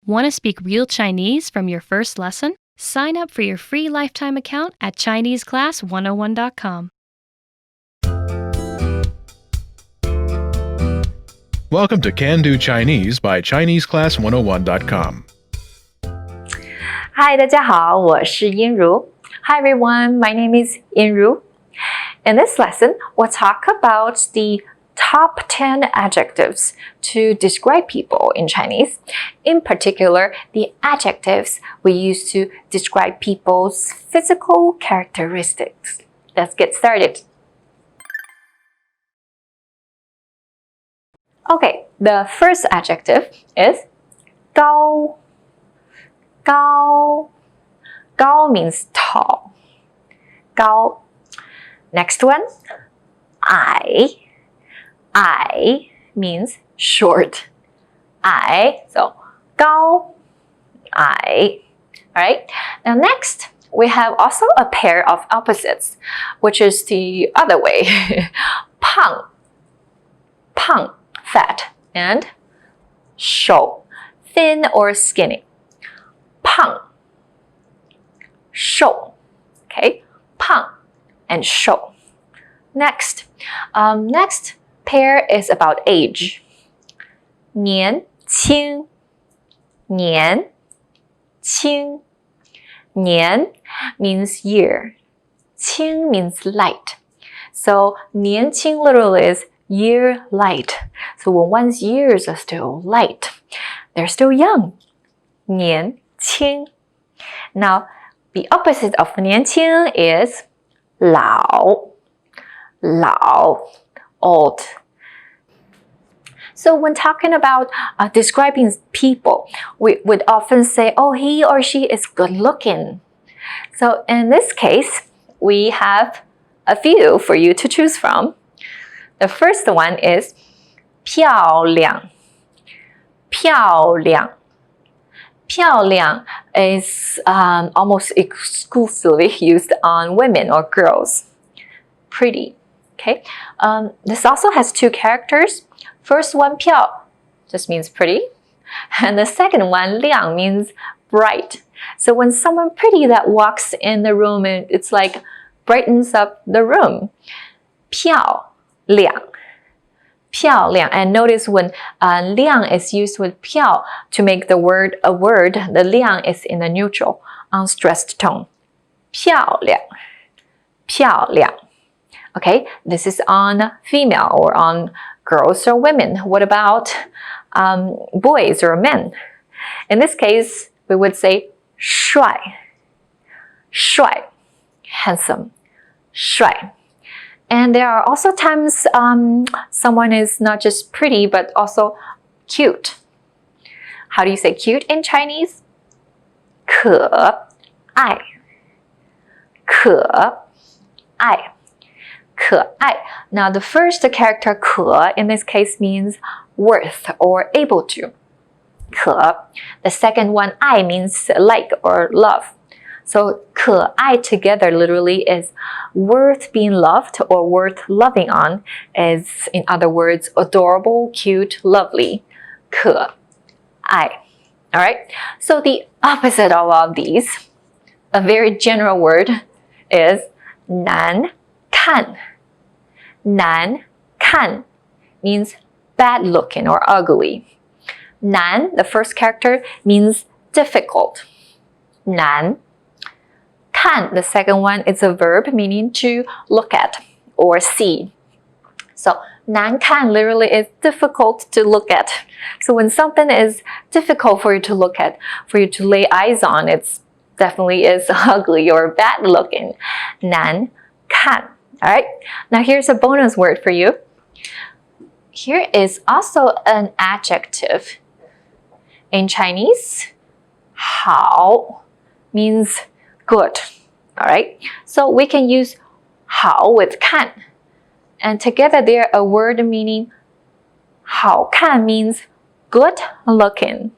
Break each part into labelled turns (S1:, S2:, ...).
S1: Want to speak real Chinese from your first lesson? Sign up for your free lifetime account at ChineseClass101.com.
S2: Welcome to Can Do Chinese by ChineseClass101.com.
S3: Hi, 大家好，我是殷如。Hi everyone, my name is Yinru. In this lesson, we'll talk about the top 10 adjectives to describe people in Chinese. In particular, the adjectives we use to describe people's physical characteristics. Let's get started. Okay, the first adjective is 高. 高. 高 means tall. 高. Next one, 矮. 矮 means short. 矮, so 高, 矮. Alright, now next we have also a pair of opposites, which is the other way. 胖, 胖, fat, and 瘦, thin or skinny. 胖, 瘦, okay, 胖 and 瘦. Next pair is about age. 年轻, 年轻. 年 means year. 轻 means light. So 年轻 literally is year light. So when one's years are still light, they're still young. 年轻. Now, the opposite of 年轻 is 老. 老, old. So when talking about describing people, we would often say, oh, he or she is good looking. So in this case, we have a few for you to choose from. The first one is 漂亮. 漂亮. 漂亮 is almost exclusively used on women or girls. Pretty. Okay. This also has two characters. First one, 漂, just means pretty. And the second one, 亮, means bright. So when someone pretty that walks in the room, it's like brightens up the room. 漂亮. 漂亮. And notice when 亮 is used with 漂 to make the word a word, the 亮 is in the neutral, unstressed tone. 漂亮. 漂亮. Okay, this is on female or on girls or women. What about boys or men? In this case, we would say 帅. 帅, handsome. 帅. And there are also times someone is not just pretty, but also cute. How do you say cute in Chinese? 可爱. 可爱. 可爱. Now the first character 可 in this case means worth or able to. 可. The second one 爱 means like or love. So 可爱 together literally is worth being loved or worth loving on, is in other words adorable, cute, lovely. 可爱. Alright, so the opposite of all these, a very general word, is 难看. 难看 means bad looking or ugly. 难, the first character, means difficult. 难. 看, the second one, is a verb meaning to look at or see. So 难看 literally is difficult to look at. So when something is difficult for you to look at, for you to lay eyes on, it's definitely is ugly or bad looking. 难看. Alright, now here's a bonus word for you. Here is also an adjective. In Chinese, 好 means good. Alright, so we can use 好 with 看. And together they're a word meaning 好看 means good looking,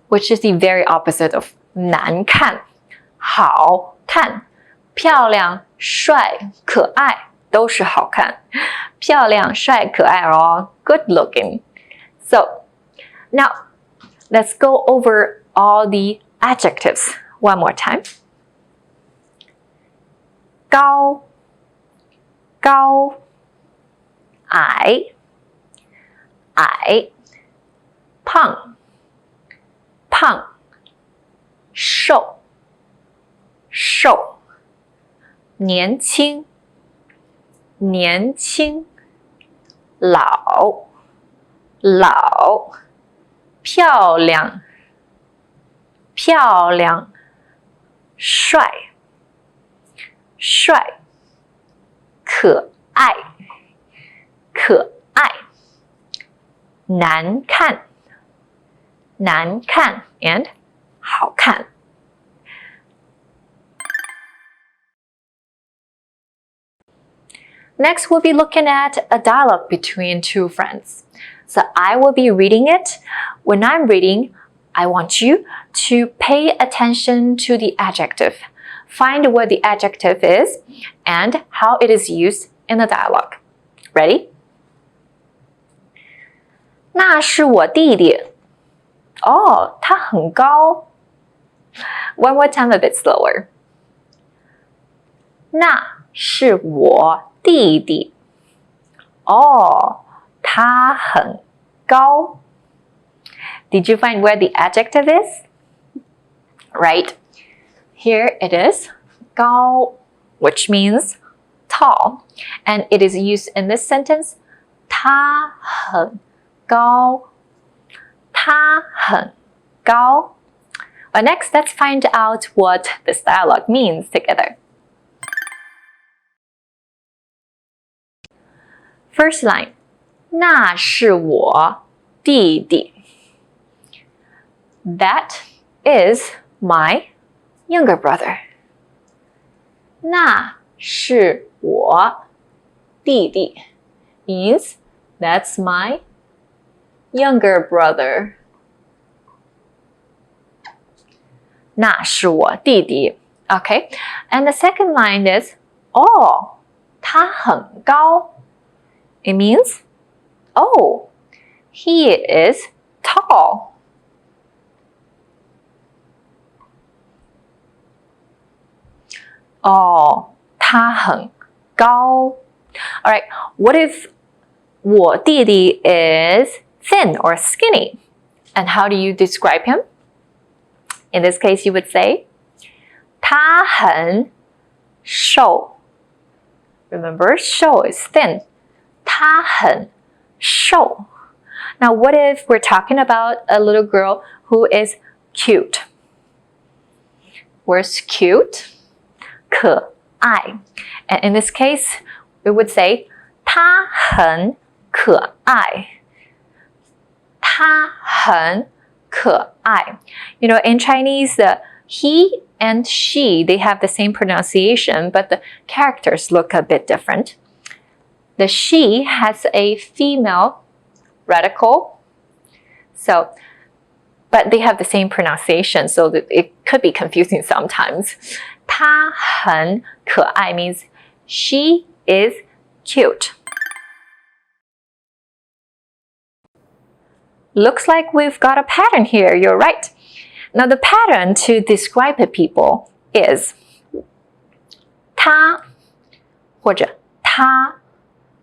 S3: which is the very opposite of 难看. 好看. 漂亮, 帅, 可爱 都是好看. 漂亮, 帅, 可爱 are all good looking. So now let's go over all the adjectives one more time. 高高矮矮胖胖瘦瘦年轻年轻老老漂亮漂亮帅帅可爱可爱难看难看 and 好看。Next, we'll be looking at a dialogue between two friends. So I will be reading it. When I'm reading, I want you to pay attention to the adjective. Find what the adjective is and how it is used in the dialogue. Ready? 那是我弟弟。哦，他很高。One more time, a bit slower. 那是我弟弟。哦，他很高。Did you find where the adjective is? Right. Here it is, 高, which means tall. And it is used in this sentence, 他很高。他很高。But next, let's find out what this dialogue means together. First line, 那是我弟弟。That is my younger brother. 那是我弟弟 means that's my younger brother. 那是我弟弟 Okay, and the second line is 哦，他很高 It means, oh, he is tall. Oh, 他很高 Alright, what if 我弟弟 is thin or skinny? And how do you describe him? In this case, you would say 他很瘦 Remember, 瘦 is thin. 他很瘦 Now, what if we're talking about a little girl who is cute? Where's cute? 可爱 And in this case, we would say 她很可爱她很可爱 You know, in Chinese, he and she, they have the same pronunciation, but the characters look a bit different. The she has a female radical, so, but they have the same pronunciation, so that it could be confusing sometimes. 她很可爱 means she is cute. Looks like we've got a pattern here, you're right. Now the pattern to describe the people is 他或者他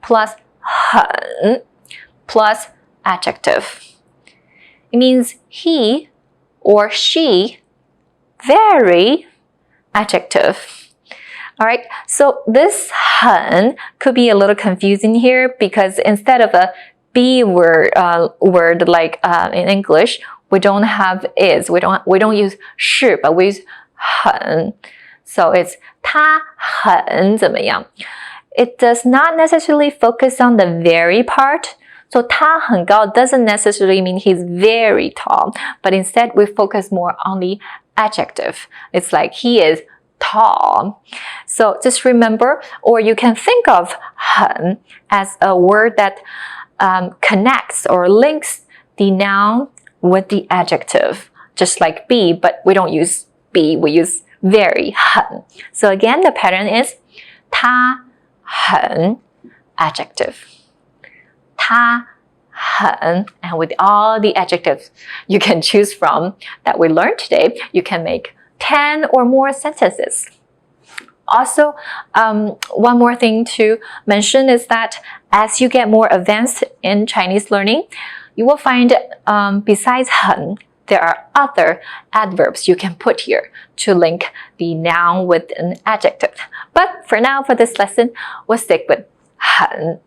S3: plus 很 plus adjective. It means he or she, very adjective. Alright, so this 很 could be a little confusing here because instead of a B word like in English, we don't have is. We don't use 是, but we use 很. So it's 他很怎么样? It does not necessarily focus on the very part. So 他很高 doesn't necessarily mean he's very tall, but instead we focus more on the adjective. It's like he is tall. So just remember, or you can think of 很 as a word that connects or links the noun with the adjective, just like be, but we don't use be, we use very 很. So again, the pattern is 他很 adjective. 他很, and with all the adjectives you can choose from that we learned today, you can make 10 or more sentences. Also, one more thing to mention is that as you get more advanced in Chinese learning, you will find besides 很, there are other adverbs you can put here to link the noun with an adjective. But for now, for this lesson, we'll stick with 很.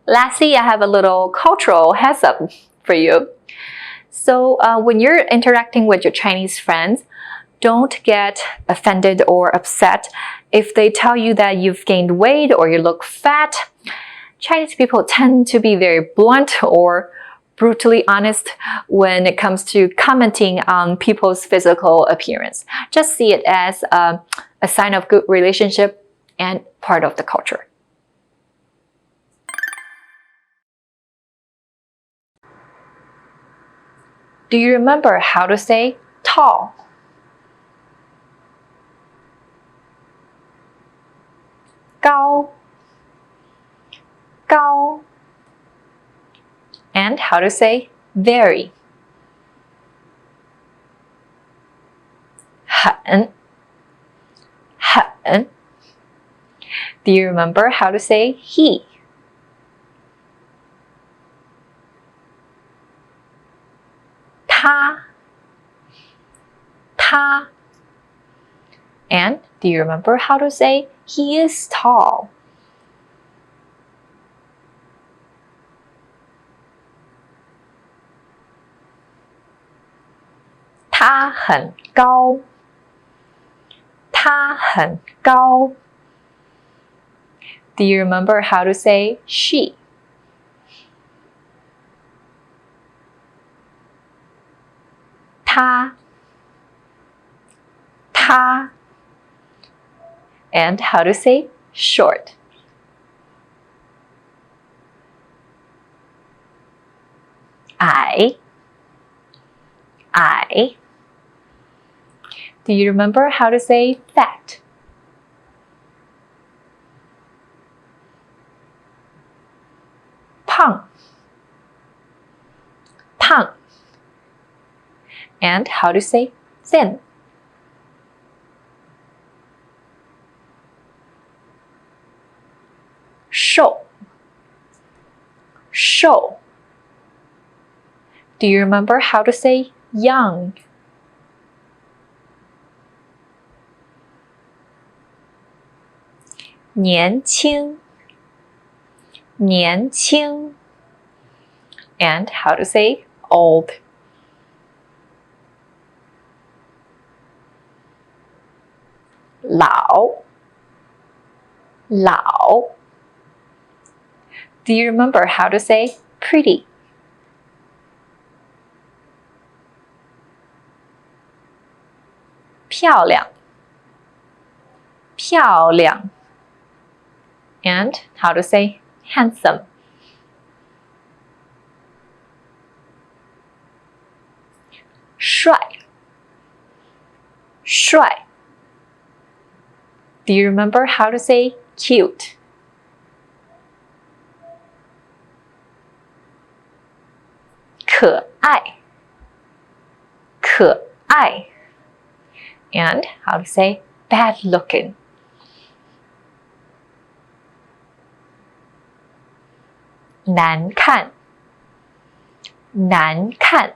S3: Lastly, I have a little cultural heads up for you. So when you're interacting with your Chinese friends, don't get offended or upset if they tell you that you've gained weight or you look fat. Chinese people tend to be very blunt or brutally honest when it comes to commenting on people's physical appearance. Just see it as a sign of good relationship and part of the culture. Do you remember how to say tall? Gao. Gao. And how to say very? 很. 很. Do you remember how to say he? 他. 他. And do you remember how to say he is tall? 他很高. 他很高. Do you remember how to say she? 他. 他. And how to say short? 矮. 矮. Do you remember how to say fat? 胖. 胖. And how to say thin? 瘦. 瘦. Do you remember how to say young? 年轻. 年轻. And how to say old? 老. 老. Do you remember how to say pretty? 漂亮. 漂亮. And how to say handsome? 帅. 帅. Do you remember how to say cute? 可爱. 可爱. And how to say bad looking? 难看. 难看.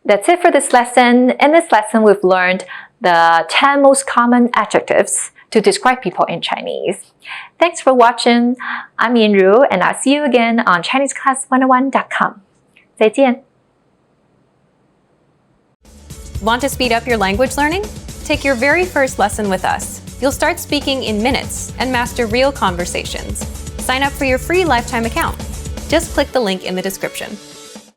S3: That's it for this lesson. In this lesson, we've learned the 10 most common adjectives to describe people in Chinese. Thanks for watching. I'm Yinru, and I'll see you again on ChineseClass101.com. 再见.
S4: Want to speed up your language learning? Take your very first lesson with us. You'll start speaking in minutes and master real conversations. Sign up for your free lifetime account. Just click the link in the description.